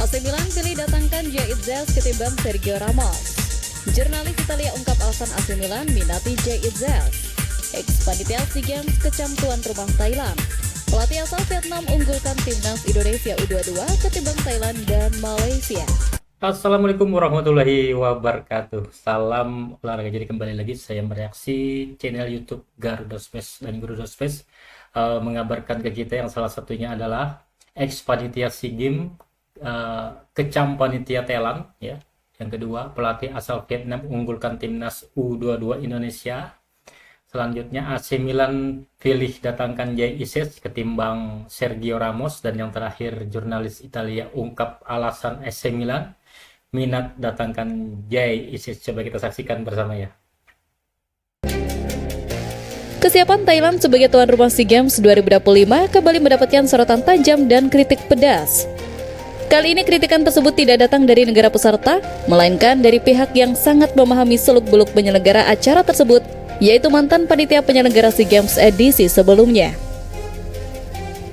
AC Milan pilih datangkan Jay Itzels ketimbang Sergio Ramos. Jurnalis Italia ungkap alasan AC Milan minati Jay Itzels. Ex-panitia SEA Games kecam tuan rumah Thailand. Pelatih asal Vietnam unggulkan timnas Indonesia U22 ketimbang Thailand dan Malaysia. Assalamualaikum warahmatullahi wabarakatuh. Salam olahraga. Jadi kembali lagi saya mereaksi channel YouTube Garuda Space dan Garuda Space mengabarkan ke kita yang salah satunya adalah ex-panitia SEA Games kecam panitia Thailand ya. Yang kedua, pelatih asal Vietnam unggulkan timnas U22 Indonesia. Selanjutnya AC Milan pilih datangkan Jay Itzels ketimbang Sergio Ramos, dan yang terakhir jurnalis Italia ungkap alasan AC Milan minat datangkan Jay Itzels. Coba kita saksikan bersama ya. Kesiapan Thailand sebagai tuan rumah SEA Games 2025 kembali mendapatkan sorotan tajam dan kritik pedas. Kali ini kritikan tersebut tidak datang dari negara peserta, melainkan dari pihak yang sangat memahami seluk-beluk penyelenggara acara tersebut, yaitu mantan panitia penyelenggara SEA Games edisi sebelumnya.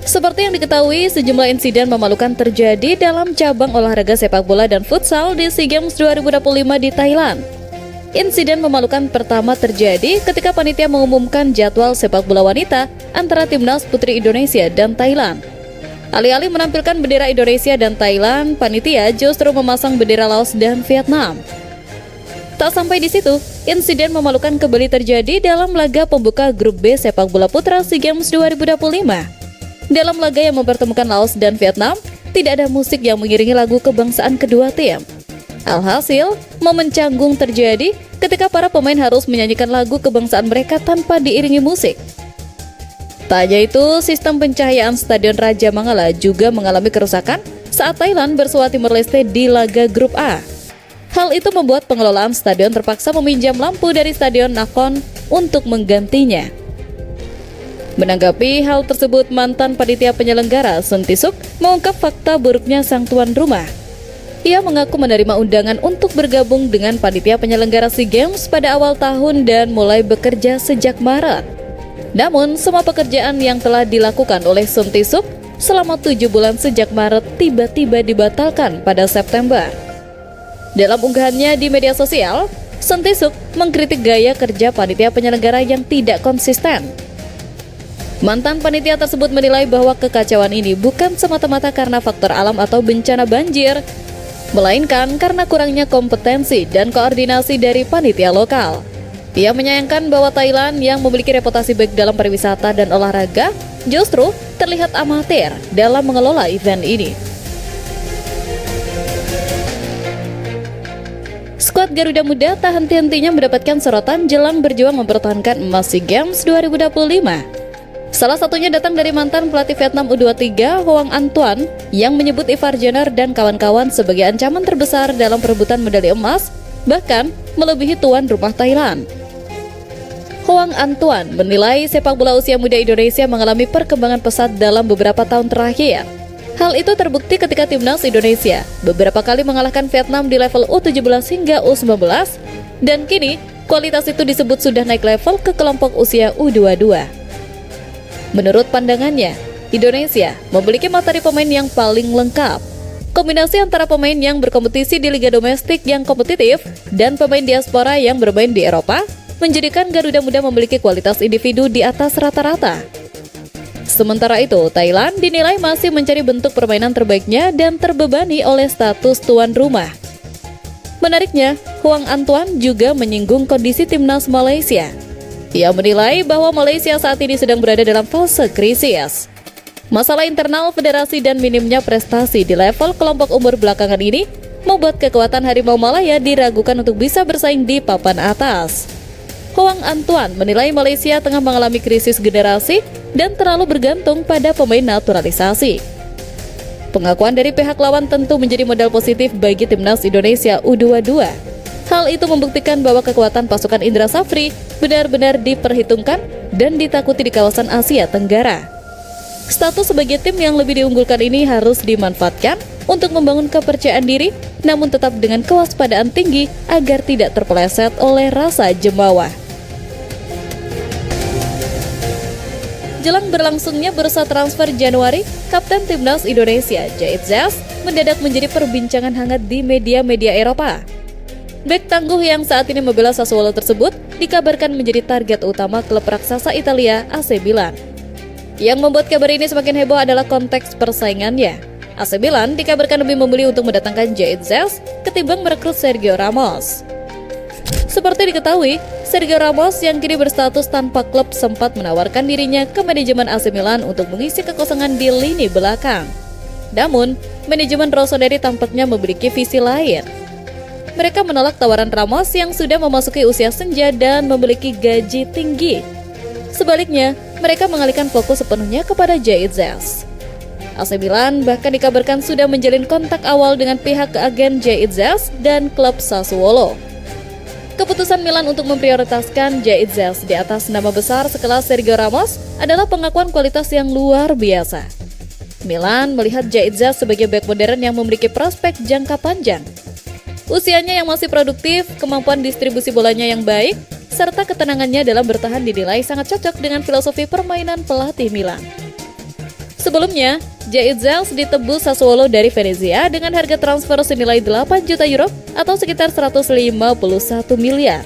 Seperti yang diketahui, sejumlah insiden memalukan terjadi dalam cabang olahraga sepak bola dan futsal di SEA Games 2025 di Thailand. Insiden memalukan pertama terjadi ketika panitia mengumumkan jadwal sepak bola wanita antara timnas putri Indonesia dan Thailand. Alih-alih menampilkan bendera Indonesia dan Thailand, panitia justru memasang bendera Laos dan Vietnam. Tak sampai di situ, insiden memalukan kembali terjadi dalam laga pembuka grup B sepak bola putra SEA Games 2025. Dalam laga yang mempertemukan Laos dan Vietnam, tidak ada musik yang mengiringi lagu kebangsaan kedua tim. Alhasil, momen canggung terjadi ketika para pemain harus menyanyikan lagu kebangsaan mereka tanpa diiringi musik. Tak hanya itu, sistem pencahayaan Stadion Raja Mangala juga mengalami kerusakan saat Thailand bersua Timor Leste di laga grup A. Hal itu membuat pengelolaan stadion terpaksa meminjam lampu dari Stadion Nakhon untuk menggantinya. Menanggapi hal tersebut, mantan panitia penyelenggara Sun Tisuk mengungkap fakta buruknya sang tuan rumah. Ia mengaku menerima undangan untuk bergabung dengan panitia penyelenggara SEA Games pada awal tahun dan mulai bekerja sejak Maret. Namun, semua pekerjaan yang telah dilakukan oleh Sun Tisuk selama 7 bulan sejak Maret tiba-tiba dibatalkan pada September. Dalam unggahannya di media sosial, Sun Tisuk mengkritik gaya kerja panitia penyelenggara yang tidak konsisten. Mantan panitia tersebut menilai bahwa kekacauan ini bukan semata-mata karena faktor alam atau bencana banjir, melainkan karena kurangnya kompetensi dan koordinasi dari panitia lokal. Ia menyayangkan bahwa Thailand yang memiliki reputasi baik dalam pariwisata dan olahraga justru terlihat amatir dalam mengelola event ini. Skuad Garuda Muda tak henti-hentinya mendapatkan sorotan jelang berjuang mempertahankan emas SEA Games 2025. Salah satunya datang dari mantan pelatih Vietnam U23, Hoang Anh Tuan, yang menyebut Ivar Jenner dan kawan-kawan sebagai ancaman terbesar dalam perebutan medali emas, bahkan melebihi tuan rumah Thailand. Hoang Anh Tuan menilai sepak bola usia muda Indonesia mengalami perkembangan pesat dalam beberapa tahun terakhir. Hal itu terbukti ketika timnas Indonesia beberapa kali mengalahkan Vietnam di level U17 hingga U19, dan kini kualitas itu disebut sudah naik level ke kelompok usia U22. Menurut pandangannya, Indonesia memiliki materi pemain yang paling lengkap. Kombinasi antara pemain yang berkompetisi di liga domestik yang kompetitif dan pemain diaspora yang bermain di Eropa menjadikan Garuda Muda memiliki kualitas individu di atas rata-rata. Sementara itu, Thailand dinilai masih mencari bentuk permainan terbaiknya dan terbebani oleh status tuan rumah. Menariknya, Hoang Anh Tuan juga menyinggung kondisi timnas Malaysia. Ia menilai bahwa Malaysia saat ini sedang berada dalam fase krisis. Masalah internal federasi dan minimnya prestasi di level kelompok umur belakangan ini membuat kekuatan Harimau Malaya diragukan untuk bisa bersaing di papan atas. Hoang Anh Tuan menilai Malaysia tengah mengalami krisis generasi dan terlalu bergantung pada pemain naturalisasi. Pengakuan dari pihak lawan tentu menjadi modal positif bagi timnas Indonesia U22. Hal itu membuktikan bahwa kekuatan pasukan Indra Safri benar-benar diperhitungkan dan ditakuti di kawasan Asia Tenggara. Status sebagai tim yang lebih diunggulkan ini harus dimanfaatkan untuk membangun kepercayaan diri, namun tetap dengan kewaspadaan tinggi agar tidak terpeleset oleh rasa jemawa. Jelang berlangsungnya bursa transfer Januari, Kapten Timnas Indonesia Djait Zhas mendadak menjadi perbincangan hangat di media-media Eropa. Bek tangguh yang saat ini membela Sassuolo tersebut dikabarkan menjadi target utama klub raksasa Italia AC Milan. Yang membuat kabar ini semakin heboh adalah konteks persaingannya. AC Milan dikabarkan lebih memilih untuk mendatangkan Djait Zhas ketimbang merekrut Sergio Ramos. Seperti diketahui, Sergio Ramos yang kini berstatus tanpa klub sempat menawarkan dirinya ke manajemen AC Milan untuk mengisi kekosongan di lini belakang. Namun, manajemen Rossoneri tampaknya memiliki visi lain. Mereka menolak tawaran Ramos yang sudah memasuki usia senja dan memiliki gaji tinggi. Sebaliknya, mereka mengalihkan fokus sepenuhnya kepada Djait Zhas. AC Milan bahkan dikabarkan sudah menjalin kontak awal dengan pihak agen Djait Zhas dan klub Sassuolo. Keputusan Milan untuk memprioritaskan Djait Zhas di atas nama besar sekelas Sergio Ramos adalah pengakuan kualitas yang luar biasa. Milan melihat Djait Zhas sebagai bek modern yang memiliki prospek jangka panjang. Usianya yang masih produktif, kemampuan distribusi bolanya yang baik, serta ketenangannya dalam bertahan dinilai sangat cocok dengan filosofi permainan pelatih Milan. Sebelumnya, Djait Zhas ditebus Sassuolo dari Venezia dengan harga transfer senilai 8 juta euro atau sekitar 151 miliar.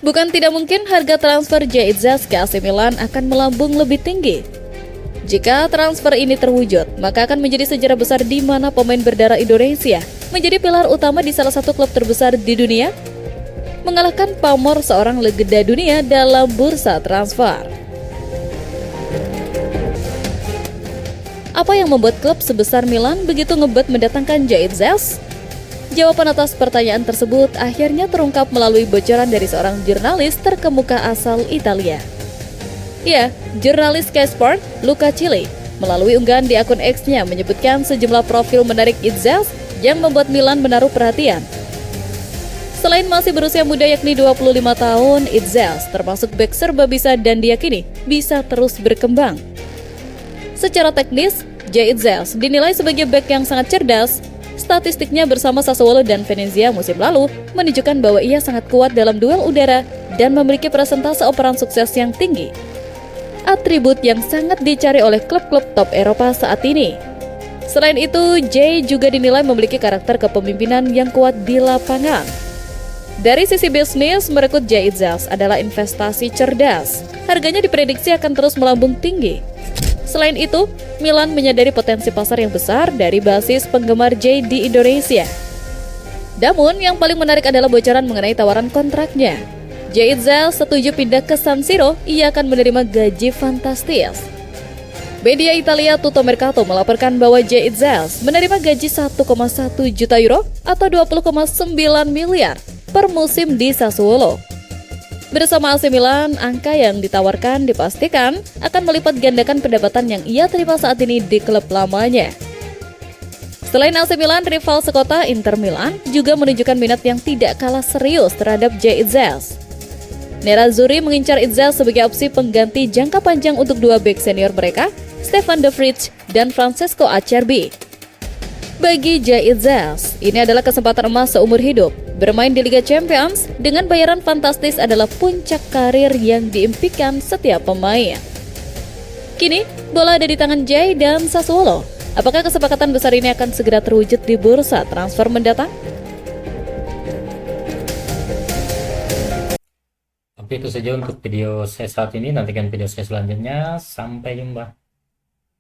Bukan tidak mungkin harga transfer Djait Zhas ke AC Milan akan melambung lebih tinggi. Jika transfer ini terwujud, maka akan menjadi sejarah besar di mana pemain berdarah Indonesia menjadi pilar utama di salah satu klub terbesar di dunia, mengalahkan pamor seorang legenda dunia dalam bursa transfer. Apa yang membuat klub sebesar Milan begitu ngebet mendatangkan Djait Zhas? Jawaban atas pertanyaan tersebut akhirnya terungkap melalui bocoran dari seorang jurnalis terkemuka asal Italia. Ya, jurnalis Sky Sport, Luca Cili, melalui unggahan di akun X-nya menyebutkan sejumlah profil menarik Djait Zhas yang membuat Milan menaruh perhatian. Selain masih berusia muda yakni 25 tahun, Djait Zhas termasuk bek serba bisa dan diyakini bisa terus berkembang. Secara teknis, Djait Zhas dinilai sebagai bek yang sangat cerdas. Statistiknya bersama Sassuolo dan Venezia musim lalu menunjukkan bahwa ia sangat kuat dalam duel udara dan memiliki persentase operan sukses yang tinggi. Atribut yang sangat dicari oleh klub-klub top Eropa saat ini. Selain itu, Djait juga dinilai memiliki karakter kepemimpinan yang kuat di lapangan. Dari sisi bisnis, merekrut Djait Zhas adalah investasi cerdas. Harganya diprediksi akan terus melambung tinggi. Selain itu, Milan menyadari potensi pasar yang besar dari basis penggemar Djait di Indonesia. Namun, yang paling menarik adalah bocoran mengenai tawaran kontraknya. Djait Zhas setuju pindah ke San Siro, ia akan menerima gaji fantastis. Media Italia Tutto Mercato melaporkan bahwa Djait Zhas menerima gaji 1,1 juta euro atau 20,9 miliar per musim di Sassuolo. Bersama AC Milan, angka yang ditawarkan dipastikan akan melipat gandakan pendapatan yang ia terima saat ini di klub lamanya. Selain AC Milan, rival sekota Inter Milan juga menunjukkan minat yang tidak kalah serius terhadap Djait Zhas. Nerazzurri mengincar Djait Zhas sebagai opsi pengganti jangka panjang untuk dua bek senior mereka, Stefan de Vrij dan Francesco Acerbi. Bagi Djait Zhas, ini adalah kesempatan emas seumur hidup. Bermain di Liga Champions dengan bayaran fantastis adalah puncak karir yang diimpikan setiap pemain. Kini, bola ada di tangan Djait dan Sassuolo. Apakah kesepakatan besar ini akan segera terwujud di bursa transfer mendatang? Oke, itu saja untuk video saya saat ini. Nantikan video saya selanjutnya. Sampai jumpa.